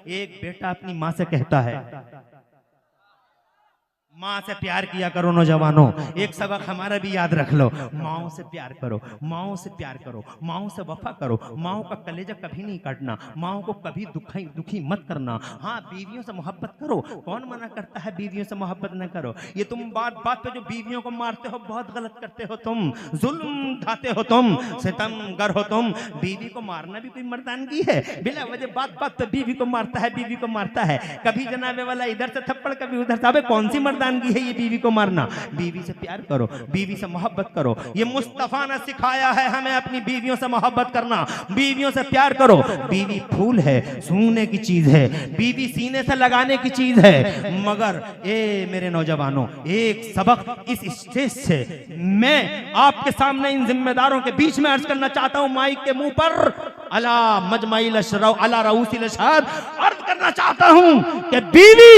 एक बेटा अपनी माँ से कहता है, माँ से प्यार किया करो नौजवानों। एक सबक हमारा भी याद रख लो, माओ से प्यार करो, माओ से प्यार करो, माओ से वफा करो, माओ का कलेजा कभी नहीं काटना, माओ को कभी दुखी मत करना। हाँ, बीवियों से मोहब्बत करो, कौन मना करता है बीवियों से मोहब्बत न करो। ये तुम बात बात पे जो बीवियों को मारते हो बहुत गलत करते हो, तुम जुल्म ढाते हो, तुम सितमगर हो तुम। बीवी को मारना भी कोई मर्दानगी है? बिना वजह बात बात पे बीवी को मारता है, बीवी को मारता है। कभी जनाबे वाला इधर से थप्पड़, कभी उधर से। कौन सी मर्दानगी है ये बीवी को मारना? बीवी से प्यार करो, बीवी से मोहब्बत करो। ये मुस्तफा ने सिखाया है हमें अपनी बीवियों से मोहब्बत करना, बीवियों से प्यार करो। बीवी फूल है, सूंघने की चीज है, बीवी सीने से लगाने की चीज है। मगर ए मेरे नौजवानों, एक सबक इस स्टेज से मैं आपके सामने इन जिम्मेदारों के बीच में अर्ज करना चाहता हूं, माइक के मुंह पर अला मजमाइल अशरफ अला रऊसिल अशहाद अर्ज करना चाहता हूं कि बीवी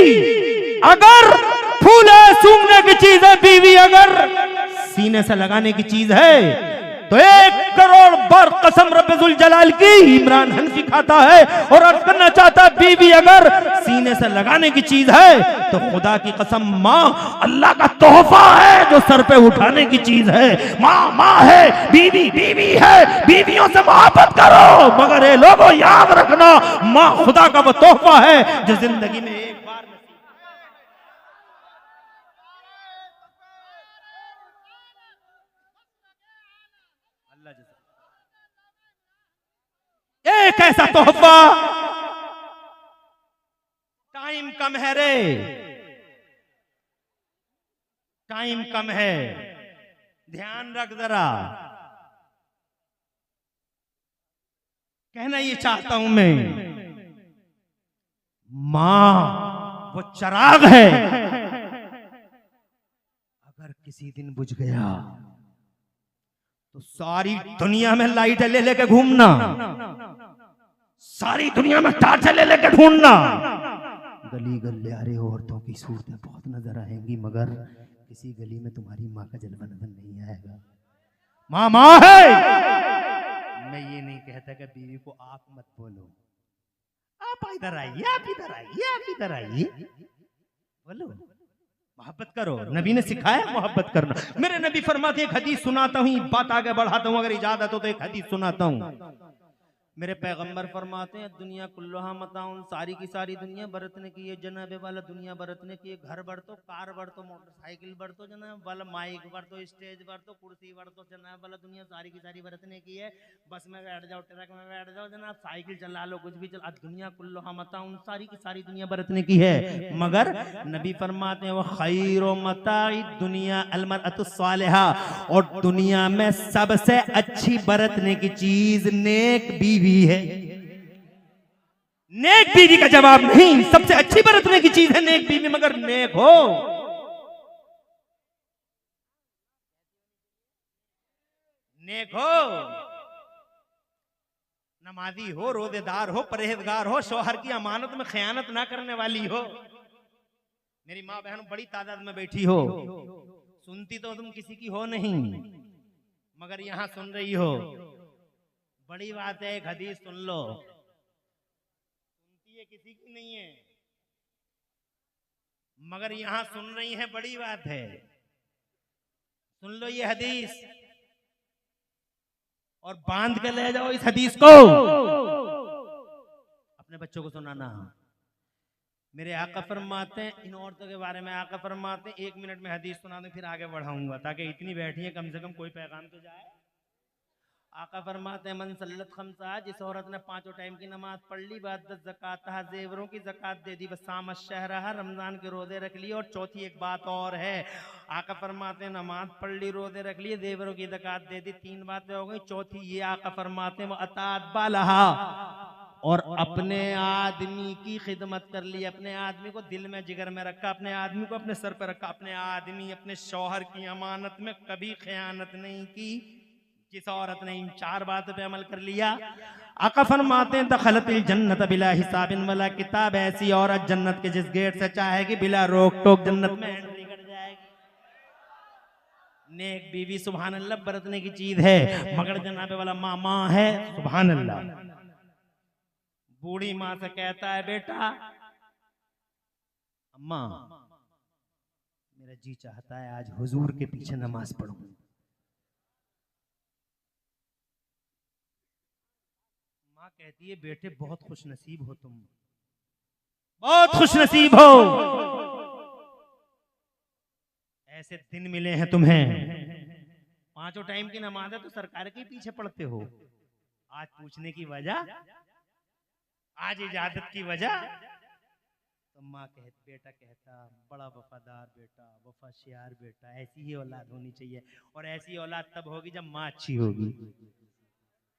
अगर फूल है, सूंघने की चीज है, बीवी अगर सीने से लगाने की चीज है तो 1 करोड़ बार कसम रब्बुल जलाल की इमरान हनफी खाता है और अर्ज करना चाहता है, बीवी अगर सीने से लगाने की चीज है तो खुदा की कसम माँ अल्लाह का तोहफा है जो सर पे उठाने की चीज है। माँ माँ है, बीवी बीवी है, बीवियों से मोहब्बत करो। मगर ये लोगों याद रखना, माँ खुदा का वो तोहफा है जो जिंदगी में एक बार एक ऐसा तोहफा। टाइम कम है रे, टाइम कम है, ध्यान रख जरा। कहना ये चाहता हूं मैं, मां वो चिराग है, अगर किसी दिन बुझ गया तो सारी दुनिया में लाइट ले लेके घूमना, सारी दुनिया में टार्च ले लेके ढूंढना। गली गलियारे औरतों की सूरतें बहुत नजर आएंगी, मगर किसी गली में तुम्हारी माँ का जलवा नजर नहीं आएगा। माँ माँ है। मैं ये नहीं कहता कि बीवी को आप मत बोलो, आप इधर आइए, आप इधर आइए, आप इधर आइए, बोलो, मोहब्बत करो। नबी ने सिखाया मोहब्बत करना। मेरे नबी फरमाते, एक हदीस सुनाता हूँ, बात आगे बढ़ाता हूँ, अगर इजाजत हो तो एक हदीस सुनाता हूँ। मेरे पैगंबर फरमाते हैं, दुनिया कुल्लुहा मताउन, सारी की सारी दुनिया बरतने की है जनाबे वाला, दुनिया बरतने की है। घर बढ़ तो, कार बढ़ तो, मोटरसाइकिल बढ़ तो जनाब वाला, माइक बढ़ तो, स्टेज बढ़ तो, कुर्सी बढ़ तो जनाब वाला, दुनिया सारी की सारी बरतने की है। बस में बैठ जाओ, ट्रक में बैठ जाओ जनाब, साइकिल चला लो, कुछ भी चला, दुनिया कुल्लुहा मताउन, सारी की सारी दुनिया बरतने की है। मगर नबी फरमाते हैं, वो खैरो मताई दुनिया अलमरअतुस सालिहा, और दुनिया में सबसे अच्छी बरतने की चीज नेक बीवी है। नेक बीवी का जवाब नहीं, सबसे अच्छी बरतने की चीज है नेक बीवी, मगर नेक हो, नेक हो, नमाजी हो, रोजेदार हो, परहेजगार हो, शौहर की अमानत में खयानत ना करने वाली हो। मेरी माँ बहन बड़ी तादाद में बैठी हो, सुनती तो तुम किसी की हो नहीं, मगर यहां सुन रही हो, बड़ी बात है। एक हदीस सुन लो, सुनती है किसी की नहीं है, मगर यहां सुन रही है, बड़ी बात है। सुन लो ये हदीस और बांध के ले जाओ इस हदीस को, अपने बच्चों को सुनाना। मेरे आका फरमाते हैं, इन औरतों के बारे में आका फरमाते हैं, 1 मिनट में हदीस सुना दूं फिर आगे बढ़ाऊंगा, ताकि इतनी बैठी है कम से कम कोई पैगाम तो जाए। आका फरमाते हैं, मन सल्लत खमसा, जिस औरत ने 5 टाइम की नमाज पढ़ ली, बाद ज़कात, जेवरों की ज़कात दे दी, बसाम शहरहा, रमजान के रोजे रख लिए। और चौथी एक बात और है, आका फरमाते हैं, नमाज पढ़ ली, रोजे रख लिए, जेवरों की ज़कात दे दी, 3 बातें हो गई। चौथी ये आका फरमाते हैं, वो अतात बालहा, और अपने आदमी की खिदमत कर ली, अपने आदमी को दिल में जिगर में रखा, अपने आदमी को अपने सर पर रखा, अपने आदमी अपने शौहर की अमानत में कभी खयानत नहीं की। जिस औरत ने इन 4 बातों पे अमल कर लिया, आका फरमाते हैं, दखलतिल जन्नत बिला हिसाबिन वला किताब, ऐसी औरत जन्नत के जिस गेट से चाहेगी बिला रोक टोक जन्नत में एंट्री कर जाएगी। नेक बीवी सुभान अल्लाह बरतने की चीज है, मगर जनाबे वाला माँ है, सुभान अल्लाह, बूढ़ी माँ से कहता है, बेटा अम्मा मेरा जी चाहता है आज हुजूर के पीछे नमाज पढूं। माँ कहती है, बेटे बहुत खुशनसीब हो तुम, बहुत खुशनसीब हो, ऐसे दिन मिले हैं तुम्हें। 5 टाइम की नमाज है तो सरकार के पीछे पढ़ते हो। आज पूछने की वजह, आज इजाजत की वजह। तो माँ बेटा कहता, बड़ा वफादार बेटा, वफाशियार बेटा, ऐसी ही औलाद होनी चाहिए। और ऐसी औलाद तब होगी जब माँ अच्छी होगी।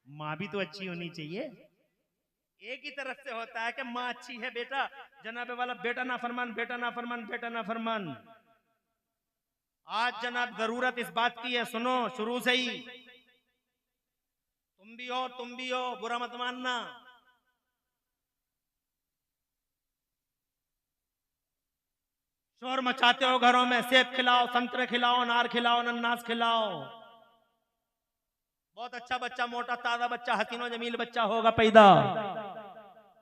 माँ भी तो अच्छी होनी चाहिए। एक ही तरफ से होता है कि माँ अच्छी है, बेटा जनाबे वाला बेटा ना फरमान, बेटा ना फरमान, बेटा ना फरमान। आज जनाब जरूरत इस बात की है, सुनो शुरू से ही, तुम भी हो, बुरा मत मानना। शोर मचाते हो घरों में, सेब खिलाओ, संतरे खिलाओ, अनार खिलाओ, अनानास खिलाओ। बहुत अच्छा बच्चा, मोटा ताजा बच्चा, हसीनो जमील बच्चा होगा पैदा।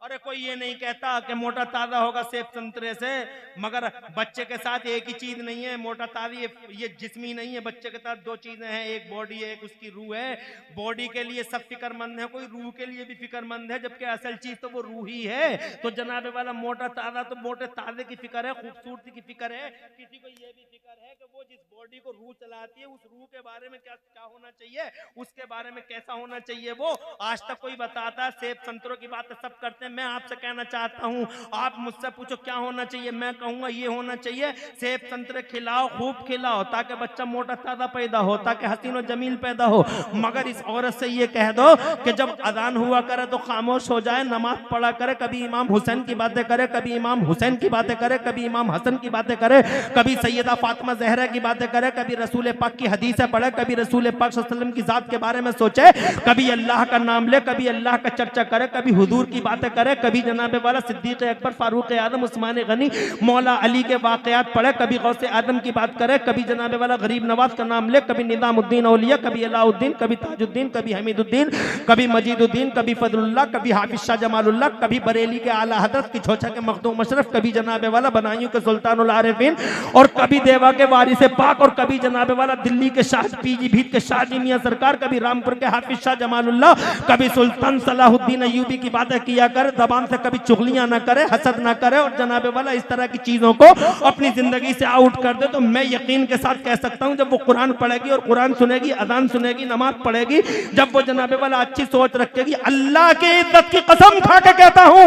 अरे कोई ये नहीं कहता कि मोटा ताजा होगा सेब संतरे से, मगर बच्चे के साथ एक ही चीज नहीं है। मोटा ताजा ये जिस्मी नहीं है, बच्चे के साथ 2 चीजें हैं, एक बॉडी है, एक उसकी रूह है। बॉडी के लिए सब फिक्रमंद है, कोई रूह के लिए भी फिक्रमंद है, जबकि असल चीज तो वो रूह ही है। तो जनाबे वाला मोटा ताजा तो मोटे ताजे की फिक्र है, खूबसूरती की फिक्र है। किसी को ये भी फिक्र है कि वो जिस बॉडी को रूह चलाती है, उस रूह के बारे में क्या होना चाहिए, उसके बारे में कैसा होना चाहिए। वो आज तक कोई बताता, सेब संतरों की बात सब करते हैं। मैं आपसे कहना चाहता हूं, आप मुझसे पूछो क्या होना चाहिए, मैं कहूंगा ये होना चाहिए, सेब संतरे खिलाओ, खूब खिलाओ, ताकि बच्चा मोटा ताजा पैदा हो, ताकि हसीन और जमील पैदा हो। मगर इस औरत से ये कह दो कि जब अजान हुआ करे तो खामोश हो जाए, नमाज पढ़ा करे, कभी इमाम हुसैन की बातें करे, कभी इमाम हुसैन की बातें करे, कभी इमाम हसन की बातें करे, कभी सैयदा फातिमा ज़हरा की बातें करे, कभी रसूल पाक की हदीसें पढ़े, कभी रसूल पाक सल्लल्लाहु अलैहि वसल्लम की जात के बारे में सोचे, कभी अल्लाह का नाम ले, कभी अल्लाह का चर्चा करे, कभी हुजूर की बातें करे, कभी जनाबे वाला सिद्दीक अकबर, फारूक आजम, उस्मान गनी, मौला अली के वाकयात पढ़े, कभी गौसे आदम की बात करे, कभी जनाबे वाला गरीब नवाज का नाम ले, कभी निजामुद्दीन औलिया, कभी अलाउद्दीन, कभी ताजुद्दीन, कभी हमीदुद्दीन, कभी मजीदुद्दीन, कभी फजलुल्लाह, कभी हाफिज शाह जमालुल्लाह, कभी बरेली के आला हजरत की छोचा के मखदूम मशरफ, कभी जनाबे वाला बनाइयों के सुल्तानुल आरिफीन, और कभी देवा के वारिस पाक, और कभी जनाबे वाला दिल्ली के शाह पीजी भीत के शाहजी मियां सरकार, कभी रामपुर के हाफिज शाह जमालुल्लाह, कभी सुल्तान सलाहुद्दीन अय्यूबी की बातें किया कर, जबान से कभी चुगलियां ना करे, हसद ना करे, और जनाबे वाला इस तरह की चीजों को अपनी जिंदगी से आउट कर दे। तो मैं यकीन के साथ कह सकता हूं, जब वो कुरान पढ़ेगी और कुरान सुनेगी, अजान सुनेगी, नमाज पढ़ेगी, जब वो जनाबे वाला अच्छी सोच रखेगी, अल्लाह की इज्जत की कसम खा के कहता हूं,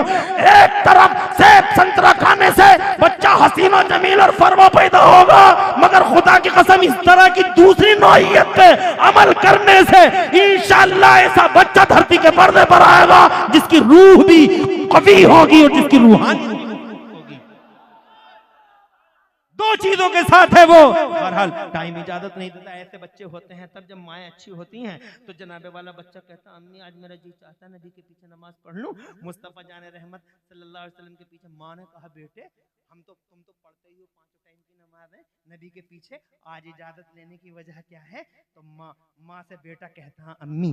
एक तरफ सेब संतरा खाने से बच्चा हसीन और जमील और फरमा पैदा होगा, मगर खुदा की कसम इस तरह की दूसरी नौइयत पे अमल करने से इंशाअल्लाह ऐसा बच्चा धरती के पर्दे पर आएगा जिसकी रूह भी कवी होगी और जिसकी रूहानी होगी। 2 चीजों के साथ है वो। बहरहाल टाइम इजाजत नहीं देता, ऐसे बच्चे होते हैं तब जब माएँ अच्छी होती हैं। तो जनाबे वाला बच्चा कहता, अम्मी आज मेरा जी चाहता है नबी के पीछे नमाज पढ़ लूं, मुस्तफा जाने रहमत सल्लल्लाहु अलैहि वसल्लम के पीछे। माँ ने कहा, बेटे तुम तो पढ़ते ही हो, 5 टाइम की नमाज है नबी के पीछे, आज इजाजत लेने की वजह क्या है? तो माँ से बेटा कहता, अम्मी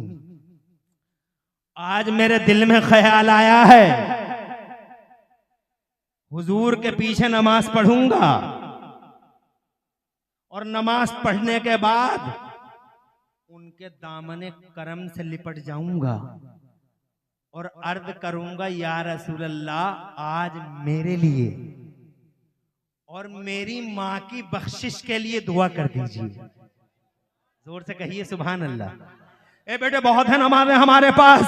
आज मेरे दिल में ख्याल आया है, हुजूर के पीछे नमाज पढ़ूंगा, और नमाज पढ़ने के बाद उनके दामने करम से लिपट जाऊंगा और अर्ज करूंगा, या रसूल अल्लाह आज मेरे लिए और मेरी माँ की बख्शिश के लिए दुआ कर दीजिए। जोर से कहिए सुभान अल्लाह। ए बेटे बहुत है नमाजें हमारे पास,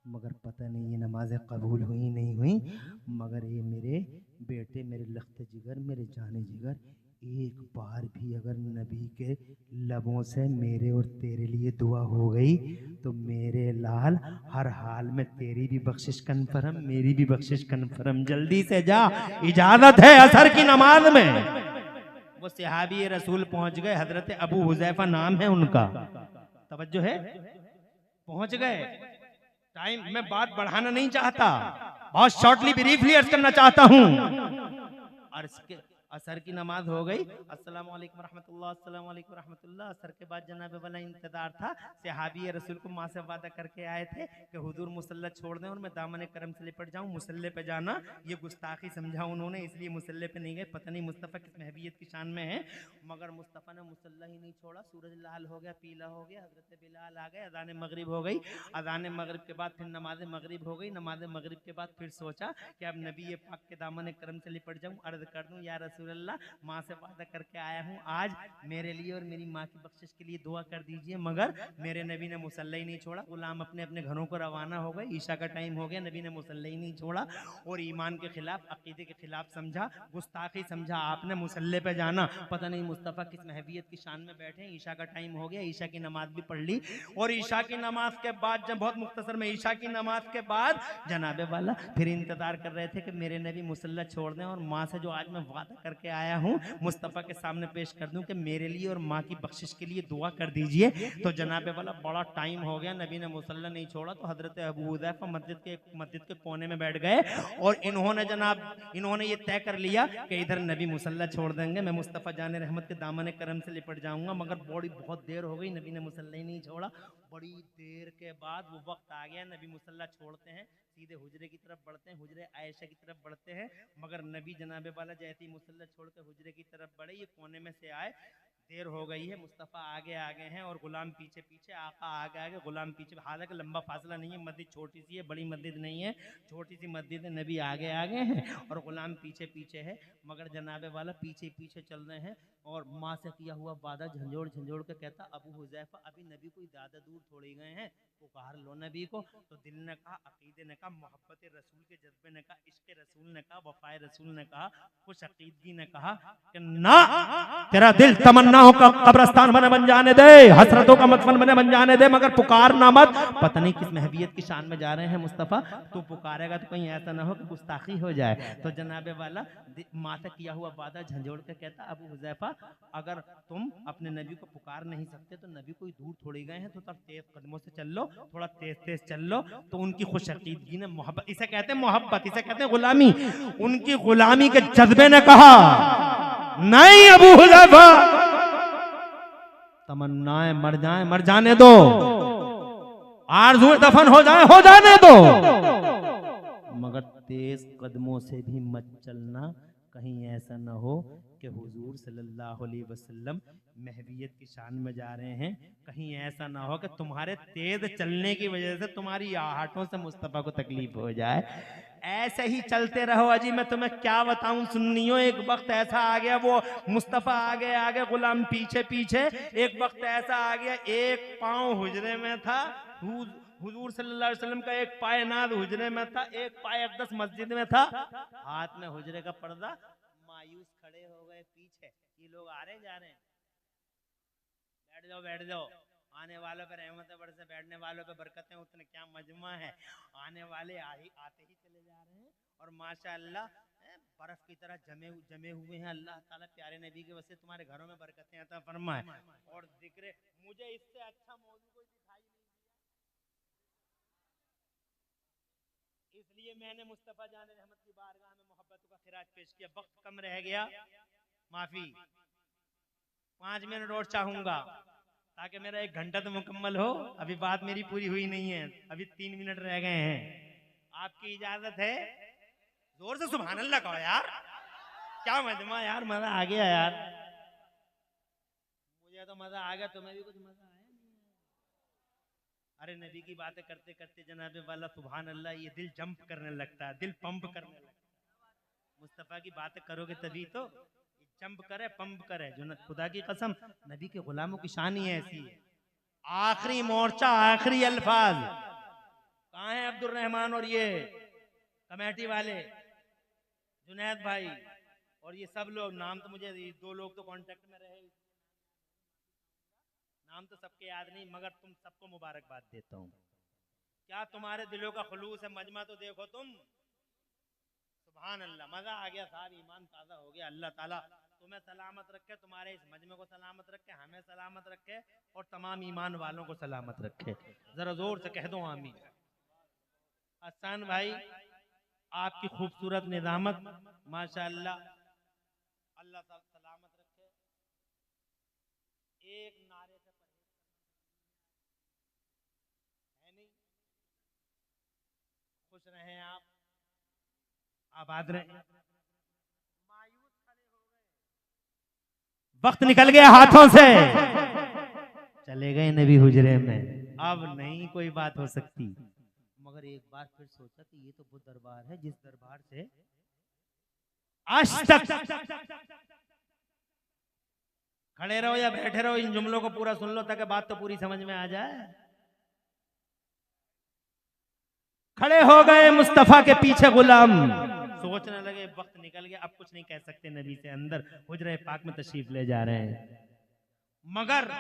मगर पता नहीं ये नमाजें कबूल हुई नहीं हुई, मगर ये मेरे बेटे, मेरे लख्त जिगर, मेरे जाने जिगर, एक बार भी अगर नबी के लबों से मेरे और तेरे लिए दुआ हो गई तो मेरे लाल हर हाल में तेरी भी बख्शिश कन्फर्म, मेरी भी बख्शिश कन्फर्म। जल्दी से जा, इजाजत है असर की नमाज में। वो सहाबी रसूल पहुंच गए, हजरत अबू हुजैफा नाम है उनका, तवज्जो है, पहुंच गए। टाइम मैं बात बढ़ाना नहीं चाहता, बहुत शॉर्टली ब्रीफली अर्ज करना चाहता हूं। असर की नमाज हो गई, अस्सलाम वालेकुम रहमतुल्लाह, अस्सलाम वालेकुम रहमतुल्लाह। असर के बाद जनाब वाला इंतजार था, सहाबी रसूल को माँ से वादा करके आए थे कि हुजूर मुसल्ला छोड़ दें और मैं दामन करम से लिपट जाऊं। मुसल्ले पे जाना ये गुस्ताखी समझा उन्होंने, इसलिए मुसल्ले पे नहीं गए। पता नहीं मुस्तफ़ा किस महबीयत की शान में है, मगर मुस्तफ़ा ने मुसल्ला ही नहीं छोड़ा। सूरज लाल हो गया, पीला हो गया, हजरत बिलाल आ गए, अजान मगरिब हो गई। अजान मगरिब के बाद फिर नमाज मगरिब हो गई। नमाज मगरिब के बाद फिर सोचा कि अब नबी पाक के दामन करम से लिपट जाऊं, अर्ज कर दूं या रसूल अल्लाह, माँ से वादा करके आया हूँ, आज मेरे लिए और मेरी माँ की बख्शिश के लिए दुआ कर दीजिए। मगर मेरे नबी ने मुसल्ला ही नहीं छोड़ा। गुलाम अपने अपने घरों को रवाना हो गए, ईशा का टाइम हो गया, नबी ने मुसल्ला ही नहीं छोड़ा। और ईमान के खिलाफ, अकीदे के खिलाफ समझा, गुस्ताखी समझा आपने मुसल्ले पे जाना। पता नहीं मुस्तफ़ा किस महबीयत की शान में बैठे। ईशा का टाइम हो गया, ईशा की नमाज भी पढ़ ली। और ईशा की नमाज के बाद, जब बहुत मुख्तसर में, ईशा की नमाज के बाद जनाबे वाला फिर इंतजार कर रहे थे कि मेरे नबी मुसल्ला छोड़ दें और माँ से जो आज मैं वादा करके आया हूँ मुस्तफ़ा के सामने पेश कर दूं कि मेरे लिए और माँ की बख्शिश के लिए दुआ कर दीजिए। तो जनाबे वाला बड़ा टाइम हो गया, नबी ने मुसल्ला नहीं छोड़ा। तो हजरत अबू हुज़ैफा मस्जिद के कोने में बैठ गए और इन्होंने ये तय कर लिया कि इधर नबी मुसल्ला छोड़ देंगे, मैं मुस्तफ़ा जान रहमत के दामन करम से लिपट जाऊंगा। मगर बहुत देर हो गई, नबी ने मुसल्ला ही नहीं छोड़ा। बड़ी देर के बाद वो वक्त आ गया, नबी मुसल्ला छोड़ते हैं, सीधे हुजरे की तरफ बढ़ते हैं, हुजरे आयशा की तरफ बढ़ते हैं। मगर नबी जनाबे वाला जैसे ही मुसल्ला छोड़ के हुजरे की तरफ बढ़े, ये कोने में से आए, देर हो गई है, मुस्तफ़ा आगे आगे हैं और गुलाम पीछे पीछे, आका आगे आगे, गुलाम पीछे। हालांकि लंबा फासला नहीं है, मस्जिद छोटी सी है, बड़ी मस्जिद नहीं है, छोटी सी मस्जिद है। नबी आगे आगे हैं और गुलाम पीछे पीछे है। मगर जनाबे वाला पीछे पीछे चल रहे हैं और माँ से किया हुआ वादा झंझोड़ झंझोड़ के कहता, अबू हुज़ैफा अभी नबी कोई ज़्यादा दूर थोड़ी गए हैं, पुकार लो नबी को। तो दिल ने कहा, अकीदे ने कहा, मोहब्बत रसूल के जज्बे ने कहा, इश्क रसूल ने कहा, वफाए रसूल ने कहा, खुश अकीदगी ने कहा कि ना, तेरा दिल तमन्नाओं का कब्रस्तान बन जाने दे, हसरतों का मदफन बन जाने दे, मगर पुकारना मत। पता नहीं किस महबीयत की शान में जा रहे हैं मुस्तफ़ा, तो पुकारेगा तो कहीं ऐसा ना हो कि गुस्ताखी हो जाए। तो जनाबे वाला माँ से किया हुआ वादा झंझोड़ के कहता, अबू हुज़ैफा अगर तुम अपने नबी को पुकार नहीं सकते तो नबी कोई दूर थोड़ी गए हैं, तो थोड़ा तेज कदमों से चल लो, थोड़ा तेज तेज चल लो। तो उनकी खुश अकीदगी ने, मोहब्बत, इसे कहते हैं मोहब्बत, इसे कहते हैं गुलामी, उनकी गुलामी के जज्बे ने कहा, नहीं अबू हुज़ैफा, तमन्नाएं मर जाएं, मर जाने दो, आरज़ू दफन हो जाने दो, मगर तेज कदमों से भी मत चलना, कहीं ऐसा ना हो कि हुजूर सल्लल्लाहु अलैहि वसल्लम महवियत की शान में जा रहे हैं, कहीं ऐसा ना हो कि तुम्हारे तेज चलने की वजह से तुम्हारी आहटों से मुस्तफ़ा को तकलीफ हो जाए। ऐसे ही चलते रहो। अजी मैं तुम्हें क्या बताऊं सुन्नियों, एक वक्त ऐसा आ गया, वो मुस्तफ़ा आगे आगे, गुलाम पीछे पीछे। एक वक्त ऐसा आ गया, एक पांव हुजरे में था, हुजूर सल्लल्लाहु अलैहि वसल्लम का एक पाय नाद हुजरे में था, एक पाय अक़दस मस्जिद में था, हाथ में हुजरे का पर्दा। मायूस खड़े हो गए पीछे, ये लोग आ रहे जा रहे हैं, बैठ जाओ, आने वालों पे रहमतें बरसे, बैठने वालों पे बरकतें उतने, क्या मजमा है। आने वाले आते ही चले जा रहे हैं और माशाअल्लाह बर्फ की तरह जमे हुए हैं। अल्लाह ताला प्यारे नबी के वजह से तुम्हारे घरों में बरकतें अता फरमाए। और जिक्र, मुझे इससे अच्छा मौजू कोई दिखाई नहीं, इसलिए मैंने मुस्तफ़ा जान रहमत की बारगाह में मोहब्बत का खिराज पेश किया। वक्त कम रह गया, माफी, 5 मिनट और चाहूंगा ताकि मेरा 1 घंटा तो मुकम्मल हो। अभी बात मेरी पूरी हुई नहीं है, अभी 3 मिनट रह गए हैं। आपकी इजाजत है? जोर से सुभान अल्लाह कहो यार, क्या मजमा यार, मजा आ गया यार, मुझे तो मजा आ गया, तुम्हें भी कुछ मजा आया? अरे नबी की बातें करते करते जनाबे वाला सुभान अल्लाह, ये दिल जंप करने लगता है, दिल पंप करने लगता है। मुस्तफ़ा की बातें करोगे तभी तो जंप करे, पंप करे। जो खुदा की कसम, नबी के गुलामों की शान ही ऐसी है। आखिरी मोर्चा, आखिरी अल्फाज, कहाँ है अब्दुल रहमान और ये कमेटी वाले, जुनैद भाई और ये सब लोग, नाम तो मुझे 2 लोग तो कांटेक्ट में रहे, नाम तो सबके याद नहीं, मगर तुम सबको मुबारकबाद देता हूँ। क्या तुम्हारे दिलों का खुलूस है, मजमा तो देखो तुम, सुभान अल्लाह, मजा आ गया साहब, ईमान ताज़ा हो गया। अल्लाह ताला तुम्हें सलामत रखे, तुम्हारे इस मजमे को सलामत रखे, हमें सलामत रखे और तमाम ईमान वालों को सलामत रखे। जरा जोर से कह दो आमीन। हसन भाई, आपकी खूबसूरत निजामत, माशाअल्लाह, अल्लाह सलामत रखे। एक नारे से है नहीं, खुश रहे आप, आबाद रहे। मायूस खड़े हो गए, वक्त निकल गया हाथों से, चले गए नबी हुजरे में, अब नहीं कोई बात हो सकती। मगर एक बार फिर सोचा कि ये तो वो दरबार है जिस दरबार से आज तक, खड़े रहो या बैठे रहो, इन जुमलों को पूरा सुन लो ताकि बात तो पूरी समझ में आ जाए। खड़े हो गए मुस्तफा के पीछे गुलाम, सोचने लगे वक्त निकल गया, अब कुछ नहीं कह सकते नबी से, अंदर हुजरे पाक में तशरीफ ले जा रहे हैं। मगर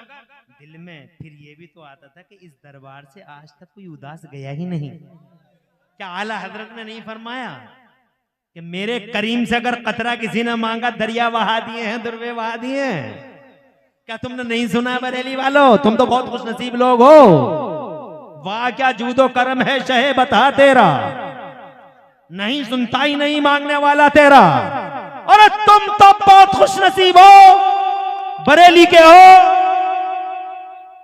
दिल में फिर ये भी तो आता था कि इस दरबार से आज तक कोई उदास गया ही नहीं। क्या आला हजरत ने नहीं फरमाया कि मेरे करीम से अगर कतरा किसी ने मांगा दरिया बहा दिए हैं, दुर्वे बहा दिए हैं? क्या तुमने नहीं सुना बरेली वालों? तुम तो बहुत खुश नसीब लोग हो, वाह क्या जूदो करम है शहे बता तेरा, नहीं सुनता ही नहीं मांगने वाला तेरा। और तुम तो बहुत खुश नसीब हो, बरेली के हो,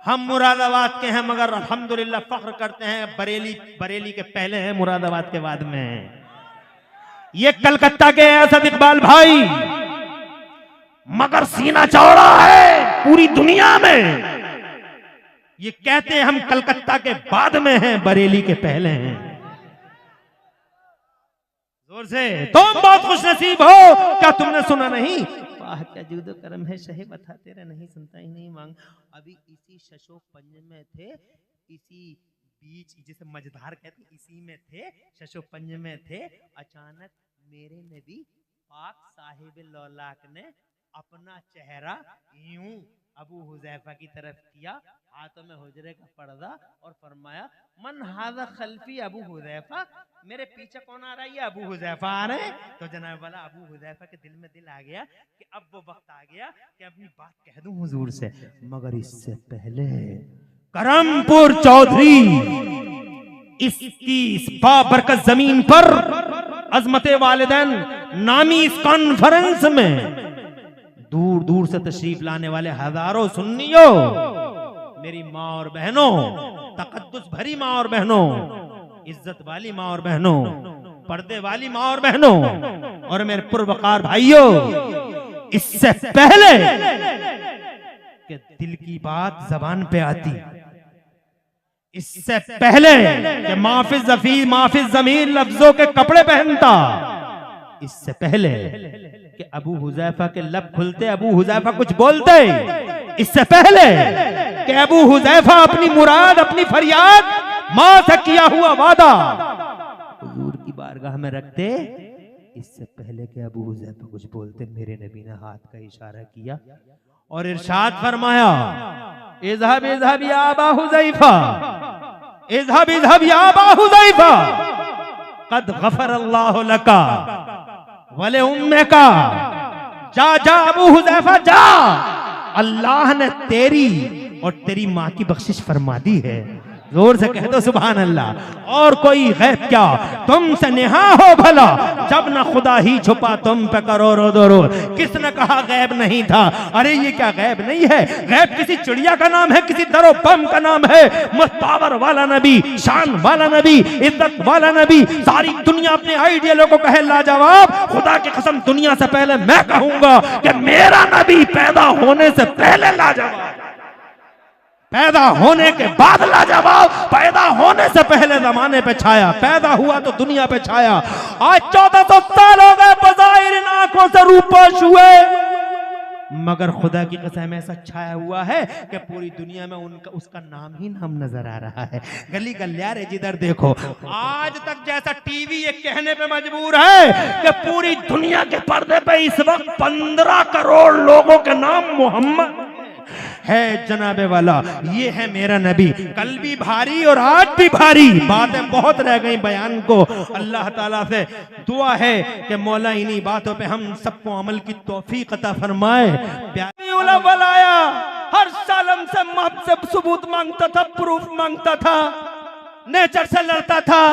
हम मुरादाबाद के हैं, मगर अल्हम्दुलिल्लाह फख्र करते हैं बरेली के पहले हैं, मुरादाबाद के बाद में हैं। ये कलकत्ता के असद इकबाल भाई, मगर सीना चौड़ा है पूरी दुनिया में, ये कहते हैं हम कलकत्ता के बाद में हैं, बरेली के पहले हैं। जोर से, तुम बहुत खुश नसीब हो, क्या तुमने सुना नहीं? वाह क्या जूदो करम है शहे बता तेरा, नहीं सुनता ही नहीं मांग। अभी इसी शशोक पंज में थे, इसी बीच जिसे मझधार कहते इसी में थे, शशोक पंज में थे। अचानक मेरे नबी पाक साहिब लौलाक ने अपना चेहरा यूं अबू हुजैफा की तरफ किया, हाथों में हुजरे का पर्दा, और फरमाया मन हाज़ा खल्फी अबू हुजैफा, मेरे पीछे कौन आ रहा है? ये अबू हुजैफा आ रहे हैं। तो जनाब वाला अबू हुजैफा के दिल में दिल आ गया कि अब वो वक्त आ गया कि अपनी बात कह दूं हुजूर से। मगर इससे पहले करमपुर चौधरी इसकी इस बाबरकत जमीन पर अजमते वालिदैन नामी इस कॉन्फ्रेंस में दूर दूर से तशरीफ लाने वाले हजारों सुन्नियों, मेरी माँ और बहनों, तकद्दुस भरी माँ और बहनों, इज्जत वाली माँ और बहनों, पर्दे वाली माँ और बहनों, और मेरे पुरवकार भाइयों, इससे पहले कि दिल की बात जबान पे आती, इससे पहले कि माफिज जमीन लफ्जों के कपड़े पहनता, इससे पहले कि अबू हुजैफा के लब खुलते, अबू हुजैफा कुछ बोलते, इससे पहले कि अबू हुजैफा अपनी मुराद, अपनी फरियाद, मां से किया हुआ वादा हुजूर की बारगाह में रखते, इससे पहले कि अबू हुजैफा कुछ बोलते, मेरे नबी ने हाथ का इशारा किया और इरशाद फरमाया, इज़हब इज़हब या अबा हुजैफा, इज़हब इज़हब या अबा हुजैफा, कद गफर अल्लाहु लका वले उम्मे का, जा जा अबू हुजैफा जा, अल्लाह ने तेरी और तेरी माँ की बख्शिश फरमा दी है। जोर से कह दो सुभान अल्लाह। और कोई गैब क्या तुमसे नेहा हो भला, जब न खुदा ही छुपा तुम पे करो रो दो रो। किसने कहा गैब नहीं था? अरे ये क्या गैब नहीं है, गैब किसी चिड़िया का नाम है, किसी दरो बम का नाम है। मुस्तावर वाला नबी, शान वाला नबी, इज्जत वाला नबी, सारी दुनिया अपने आइडियलों को कहे लाजवाब, खुदा की कसम दुनिया से पहले मैं कहूंगा कि मेरा नबी पैदा होने से पहले लाजवाब, पैदा होने के बाद लाजवाब, पैदा होने से पहले जमाने पे छाया, पैदा हुआ तो दुनिया पे छाया। आज 1400 साल हो गए बज़ाहिर इन आंखों से रूपोश हुए, मगर खुदा की कसम ऐसा छाया हुआ है कि पूरी दुनिया में उनका उसका नाम ही नाम नजर आ रहा है। गली गलियारे जिधर देखो, आज तक जैसा टीवी ये कहने पे मजबूर है कि पूरी दुनिया के पर्दे पे इस वक्त 15 करोड़ लोगों के नाम मोहम्मद है। जनाबे वाला ये है मेरा नबी, कल भी भारी और आज भी भारी, बातें बहुत रह गई बयान को। अल्लाह ताला से दुआ है कि मौला इन्हीं बातों पे हम सबको अमल की तौफीक अता फरमाए। प्यारे उलव्वल आया, हर साल हमसे सबूत मांगता था, प्रूफ मांगता था, नेचर से लड़ता था,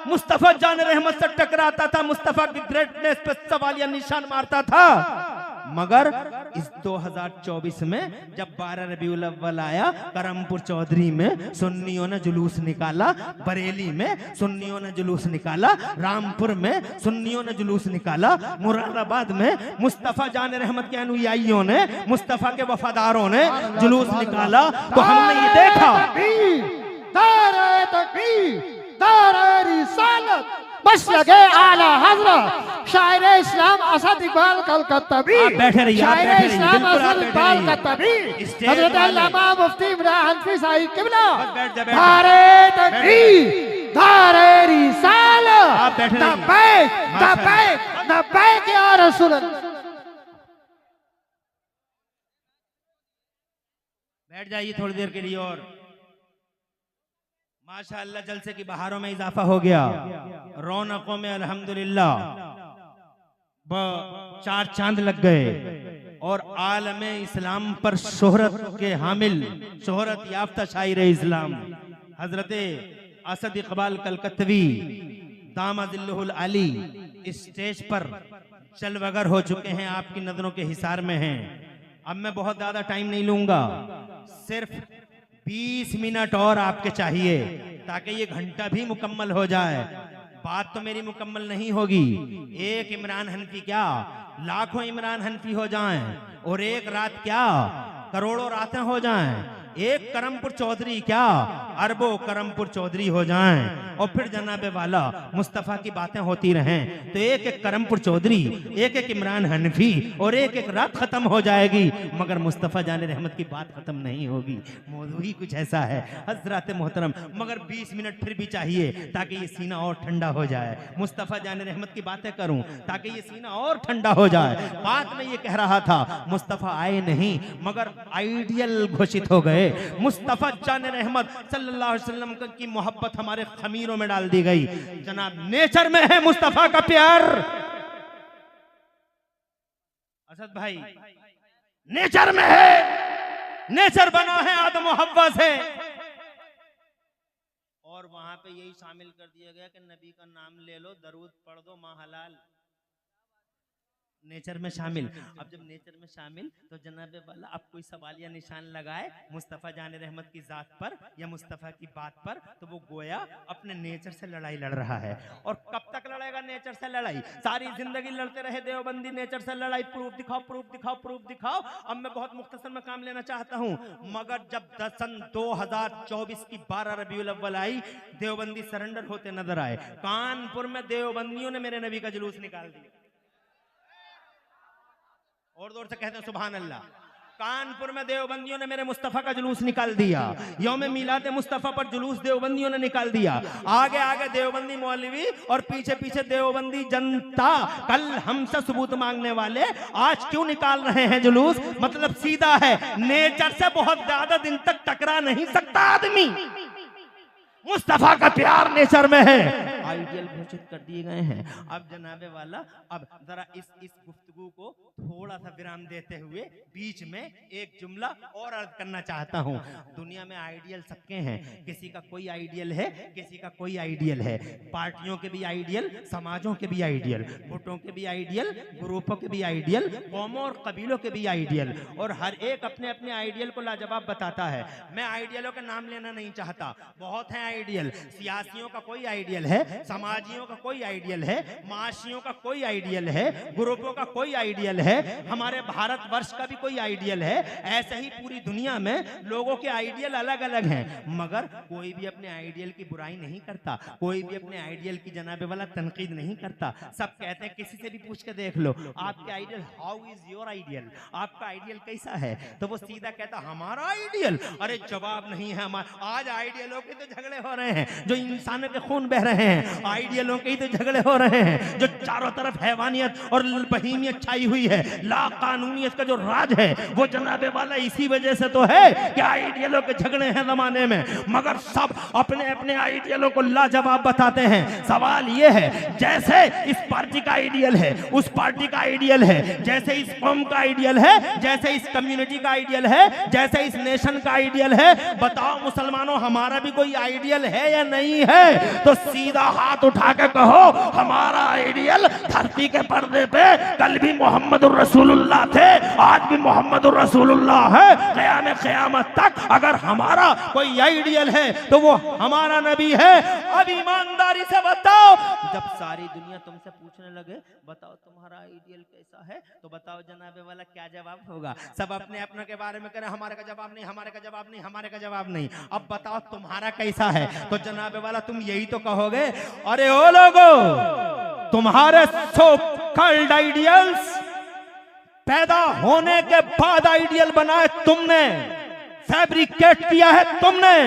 मुस्तफा जान रहमत से टकराता था, मुस्तफा की ग्रेटनेस पे सवालिया निशान मारता था। मगर इस 2024 में जब 12 रबीउल अव्वल आया, करमपुर चौधरी में सुन्नियों ने जुलूस निकाला, बरेली में सुन्नियों ने जुलूस निकाला, रामपुर में सुन्नियों ने जुलूस निकाला, मुरादाबाद में मुस्तफा जान रहमत के अनुयायियों ने, मुस्तफा के वफादारों ने जुलूस निकाला। तो हमने ये देखा बस लगे आला हजरत शायर इस्लाम असद इकबाल कलकत्तावी, बैठे रहिए, शायर इस्लाम असद इकबाल कलकत्तावी, हजरत अल्लामा मुफ्ती इमरान हनफी साहिब किबला, धारे तकबीर, धारे रिसालत, लब्बैक लब्बैक लब्बैक या रसूल अल्लाह। बैठ जाइए थोड़ी देर के लिए। और माशाअल्लाह जलसे की बहारों में इजाफा हो गया, रौनकों में अल्हम्दुलिल्लाह चार चांद लग गए और आलमे इस्लाम पर शोहरत के हामिल, शोहरत याफ्ता शायर इस्लाम हजरते असद इकबाल कलकत्तवी दामदिल्लुहुल अली इस स्टेज पर चलवगर हो चुके हैं, आपकी नजरों के हिसार में हैं। अब मैं बहुत ज्यादा टाइम नहीं लूंगा, सिर्फ 20 मिनट और आपके चाहिए ताकि ये घंटा भी मुकम्मल हो जाए। बात तो मेरी मुकम्मल नहीं होगी, एक इमरान हनफी क्या लाखों इमरान हनफी हो जाएं, और एक रात क्या करोड़ों रातें हो जाएं, एक करमपुर चौधरी क्या अरबों करमपुर चौधरी हो जाएं, और फिर जनाबे वाला मुस्तफ़ा की बातें होती रहें, तो एक एक करमपुर चौधरी, एक एक इमरान हनफी और एक एक रात खत्म हो जाएगी, मगर मुस्तफ़ा जाने रहमत की बात खत्म नहीं होगी। मौजू ही कुछ ऐसा है हजरत मोहतरम, मगर 20 मिनट फिर भी चाहिए ताकि ये सीना और ठंडा हो जाए। मुस्तफ़ा जाने रहमत की बातें करूं ताकि ये सीना और ठंडा हो जाए। बात में ये कह रहा था, मुस्तफ़ा आए नहीं मगर आइडियल घोषित हो गए। मुस्तफ़ा जाने रहमत सल्लल्लाहु अलैहि वसल्लम की मोहब्बत हमारे खमीरों में डाल दी गई। जनाब नेचर में है मुस्तफ़ा का प्यार। असद भाई नेचर में है, नेचर बना है आदम और हव्वा से, और वहां पे यही शामिल कर दिया गया कि नबी का नाम ले लो, दरूद पढ़ दो, माँ हलाल नेचर में शामिल। अब जब नेचर में शामिल तो जनाबे वाला अब कोई सवाल या निशान लगाए मुस्तफ़ा जाने रहमत की जात पर या मुस्तफ़ा की बात पर, तो वो गोया अपने नेचर से लड़ाई लड़ रहा है। और कब तक लड़ेगा नेचर से लड़ाई? सारी जिंदगी लड़ते रहे देवबंदी नेचर से लड़ाई, प्रूफ दिखाओ प्रूफ दिखाओ प्रूफ दिखाओ। अब मैं बहुत मुख्तसर में काम लेना चाहता हूँ, मगर जब सन 2024 की 12 रबीउल अव्वल आई, देवबंदी सरेंडर होते नजर आए। कानपुर में देवबंदियों ने मेरे नबी का जुलूस निकाल दिया, और जोर से कहते हैं सुभान अल्लाह। कानपुर में देवबंदियों ने मेरे मुस्तफ़ा का जुलूस निकाल दिया, यौम मिलाद मुस्तफ़ा पर जुलूस देवबंदियों ने निकाल दिया। आगे आगे देवबंदी मौलवी और पीछे पीछे देवबंदी जनता। कल हमसे सबूत मांगने वाले आज क्यों निकाल रहे हैं जुलूस? मतलब सीधा है, नेचर से बहुत ज्यादा दिन तक टकरा नहीं सकता आदमी। मुस्तफ़ा का प्यार नेचर में है, आइडियल घोषित कर दिए गए हैं। अब जनाबे वाला अब जरा इस गुफ्तगू को थोड़ा सा विराम देते हुए बीच में एक जुमला और अर्ज करना चाहता हूँ। दुनिया में आइडियल सबके हैं, किसी का कोई आइडियल है, किसी का कोई आइडियल है। पार्टियों के भी आइडियल, समाजों के भी आइडियल, गुटों के भी आइडियल, ग्रुपों के भी आइडियल, कौमों और कबीलों के भी आइडियल, और हर एक अपने अपने आइडियल को लाजवाब बताता है। मैं आइडियलों का नाम लेना नहीं चाहता, बहुत है आइडियल। सियासियों का कोई आइडियल है, समाजियों का कोई आइडियल है, माशियों का कोई आइडियल है, ग्रुपों का कोई आइडियल है, हमारे भारतवर्ष का भी कोई आइडियल है। ऐसे ही पूरी दुनिया में लोगों के आइडियल अलग अलग हैं, मगर कोई भी अपने आइडियल की बुराई नहीं करता, कोई भी अपने आइडियल की जनाबे वाला तनकीद नहीं करता। सब कहते हैं, किसी से भी पूछ के देख लो आपके ideal, how is your ideal, आपका आइडियल कैसा है, तो वो सीधा कहता हमारा आइडियल। अरे जवाब नहीं है हमारा। आज आइडियलों के तो झगड़े हो रहे हैं, जो इंसानों के खून बह रहे हैं, आइडियलों के ही तो झगड़े हो रहे हैं। जो चारों तरफ हैवानियत और बहीमियत छाई हुई है, ला कानूनियत का जो राज है, वो जनाबे वाला इसी वजह से तो है कि आइडियलों के झगड़े हैं जमाने में, मगर सब अपने अपने आइडियलों को लाजवाब बताते हैं। सवाल ये है, जैसे इस पार्टी का आइडियल है, उस पार्टी का आइडियल है, जैसे इस कौम का आइडियल है, जैसे इस कम्युनिटी का आइडियल है, जैसे इस नेशन का आइडियल है, बताओ मुसलमानों हमारा भी कोई आइडियल है या नहीं है? तो सीधा हाथ उठा के कहो हमारा आइडियल धरती के पर्दे पे कल भी मोहम्मद रसूलुल्लाह थे, आज भी मोहम्मद रसूलुल्लाह है, क़यामत तक अगर हमारा कोई आइडियल है तो वो हमारा नबी है। अब ईमानदारी से बताओ, जब सारी दुनिया तुमसे पूछने लगे बताओ तुम्हारा आइडियल कैसा है, तो बताओ जनाबे वाला क्या जवाब होगा? सब अपने अपने के बारे में करें, हमारे का जवाब नहीं, हमारे का जवाब नहीं, हमारे का जवाब नहीं। अब बताओ तुम्हारा कैसा है, तो जनाबे वाला तुम यही तो कहोगे, अरे ओ लोगो, तुम्हारे सो कॉल्ड आइडियल्स पैदा होने के बाद आइडियल बनाए तुमने, फैब्रिकेट किया है तुमने,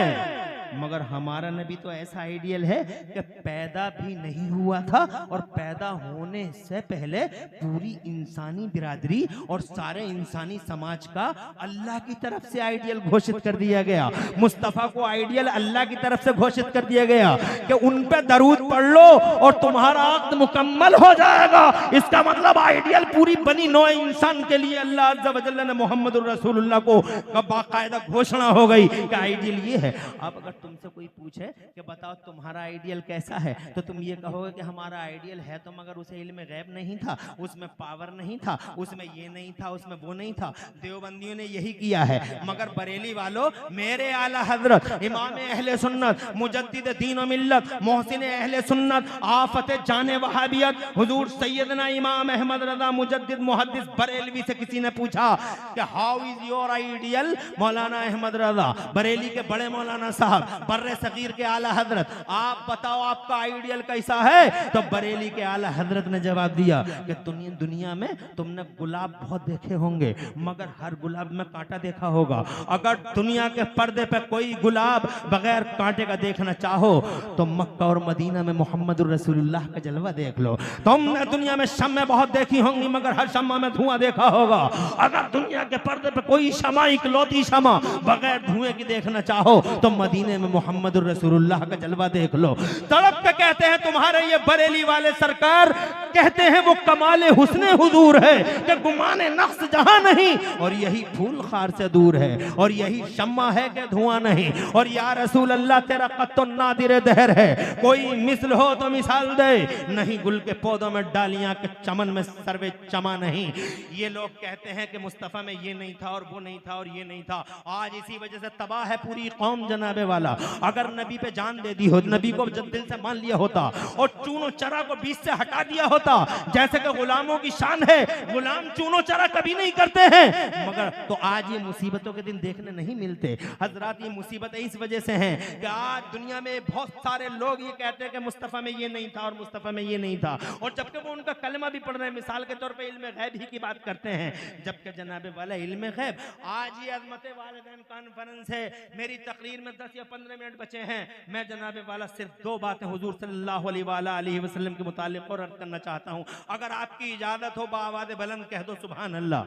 मगर हमारा नबी तो ऐसा आइडियल है कि पैदा भी नहीं हुआ था और पैदा होने से पहले पूरी इंसानी बिरादरी और सारे इंसानी समाज का अल्लाह की तरफ से आइडियल घोषित कर दिया गया। मुस्तफ़ा को आइडियल अल्लाह की तरफ से घोषित कर दिया गया कि उन पे दरूद पढ़ लो और तुम्हारा अक़्द मुकम्मल हो जाएगा। इसका मतलब आइडियल पूरी बनी नौ इंसान के लिए अल्लाह अज़्ज़ा व जल्ल ने मोहम्मद रसूलुल्लाह को बाकायदा घोषणा हो गई कि आइडियल ये है। अब अगर तुमसे कोई पूछे कि बताओ तुम्हारा आइडियल कैसा है, तो तुम ये कहोगे कि हमारा आइडियल है तो मगर उसे इल्म गैब नहीं था, उसमें पावर नहीं था, उसमें ये नहीं था, उसमें वो नहीं था। देवबंदियों ने यही किया है, मगर बरेली वालों, मेरे आला हजरत इमाम अहले सुन्नत मुजद्दिद दीन व मिल्लत मोहसिन अहले सुन्नत आफत जाने वहाबियत हुजूर सैयदना इमाम अहमद रजा मुजद्दिद मुहद्दिस बरेलवी से किसी ने पूछा कि हाउ इज योर आइडियल? मौलाना अहमद रजा बरेली के बड़े मौलाना साहब बर्रे सगीर के आला हजरत, आप बताओ आपका आइडियल कैसा है? तो बरेली के आला हजरत ने जवाब दिया कि दुनिया में तुमने गुलाब बहुत देखे होंगे मगर हर गुलाब में कांटा देखा होगा। अगर दुनिया के पर्दे पे कोई गुलाब बगैर कांटे का देखना चाहो तो मक्का और मदीना में मोहम्मद रसूलुल्लाह का जलवा देख लो। तुमने दुनिया में शम्में बहुत देखी होंगी मगर हर शम्मा में धुआं देखा होगा। अगर दुनिया के पर्दे पे कोई शमा, इकलौती शमा बगैर धुएं की देखना चाहो तो मदीने में मोहम्मद रसूलुल्लाह का जलवा देख लो। तड़प के कहते हैं तुम्हारे ये बरेली वाले सरकार, कहते हैं वो कमाले हुस्ने हुजूर है कि गुमाने नफ्स जहां नहीं, और यही फूल खार से दूर है, और यही शम्मा है कि धुआं नहीं। और या रसूल अल्लाह तेरा कत्तो नादिर दहर है, कोई मिसल हो तो मिसाल दे, नहीं गुल के पौधों में डालियां के चमन में सर्वे चमा नहीं। ये लोग कहते हैं कि मुस्तफ़ा में ये नहीं था और वो नहीं था और ये नहीं था। आज इसी वजह से तबाह है पूरी कौम जनाबे वाला। अगर नबी पे जान दे दी हो, नबी को जब दिल से मान लिया होता और चूनो चरा को बीच से हटा दिया होता, जैसे कि गुलामों की शान है, गुलाम चूनो चरा कभी नहीं करते हैं, मगर तो आज ये मुसीबतों के दिन देखने नहीं मिलते। हजरात ये मुसीबतें इस वजह से हैं कि आज दुनिया में बहुत सारे लोग ये कहते हैं कि मुस्तफ़ा में ये नहीं था और मुस्तफ़ा में ये नहीं था, और जबकि वो उनका कलमा भी पढ़ रहे हैं, मिसाल के तौर पे इल्म गैब ही की बात करते हैं, जबकि जनाबे वाला इल्म गैब। आज ये अज़मत वालिदैन कॉन्फ्रेंस है, मेरी तकरीर में 10 या 15 मिनट बचे हैं। मैं जनाबे वाला सिर्फ 2 बातें हुजूर सल्लल्लाहु अलैहि वसल्लम के मुतालिक और अर्ज करना चाहता हूं। अगर आपकी इजाजत हो बाआवाज़ बुलंद कह दो सुभान अल्लाह।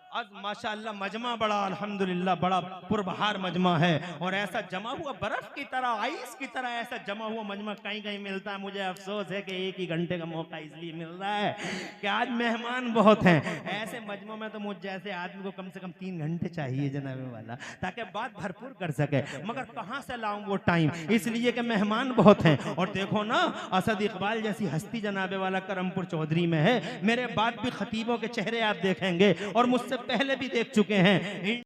आज माशाअल्लाह मजमा बड़ा अल्हम्दुलिल्लाह बड़ा पुरबहार मजमा है, और ऐसा जमा हुआ बर्फ की तरह, आइस की तरह ऐसा जमा हुआ मजमा कहीं कहीं मिलता है। मुझे अफसोस है कि 1 ही घंटे का मौका इसलिए मिल रहा है कि आज मेहमान बहुत हैं। ऐसे मजमों में तो मुझ जैसे आदमी को कम से कम 3 घंटे चाहिए जनाबे वाला, ताकि बात भरपूर कर सके, मगर कहाँ से लाऊं वो टाइम, इसलिए कि मेहमान बहुत हैं। और देखो ना, असद इकबाल जैसी हस्ती जनाबे वाला करमपुर चौधरी में है। मेरे बाद भी खतीबों के चेहरे आप देखेंगे और मुझसे पहले भी देख चुके हैं।